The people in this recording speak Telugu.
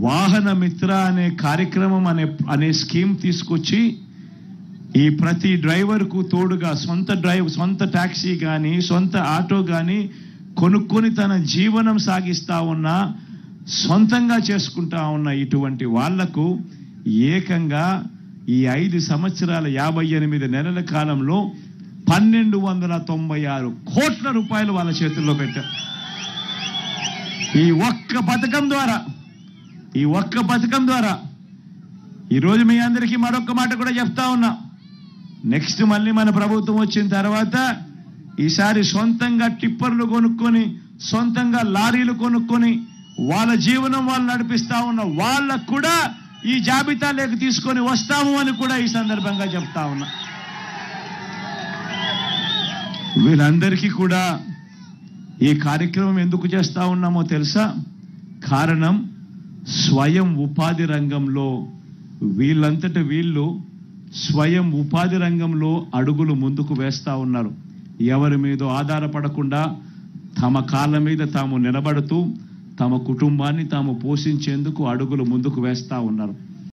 వాహన మిత్ర అనే కార్యక్రమం అనే స్కీమ్ తీసుకొచ్చి ఈ ప్రతి డ్రైవర్కు తోడుగా సొంత టాక్సీ కానీ సొంత ఆటో కానీ కొనుక్కొని తన జీవనం సాగిస్తా ఉన్నా, సొంతంగా చేసుకుంటా ఉన్న ఇటువంటి వాళ్లకు ఏకంగా ఈ 5 సంవత్సరాల 58 నెలల కాలంలో 1296 కోట్ల రూపాయలు వాళ్ళ చేతుల్లో పెట్టారు. ఈ ఒక్క పథకం ద్వారా ఈరోజు మీ అందరికీ మరొక మాట కూడా చెప్తా ఉన్నా. నెక్స్ట్ మళ్ళీ మన ప్రభుత్వం వచ్చిన తర్వాత ఈసారి సొంతంగా టిప్పర్లు కొనుక్కొని, సొంతంగా లారీలు కొనుక్కొని వాళ్ళ జీవనం వాళ్ళు నడిపిస్తా ఉన్న వాళ్ళకు కూడా ఈ జాబితాలోకి తీసుకొని వస్తాము అని కూడా ఈ సందర్భంగా చెప్తా ఉన్నా. వీళ్ళందరికీ కూడా ఈ కార్యక్రమం ఎందుకు చేస్తా ఉన్నామో తెలుసా? కారణం స్వయం ఉపాధి రంగంలో వీళ్ళంతట వీళ్ళు స్వయం ఉపాధి రంగంలో అడుగులు ముందుకు వేస్తా ఉన్నారు. ఎవరి మీద ఆధారపడకుండా తమ కాళ్ళ మీద తాము నిలబడుతూ తమ కుటుంబాన్ని తాము పోషించేందుకు అడుగులు ముందుకు వేస్తా ఉన్నారు.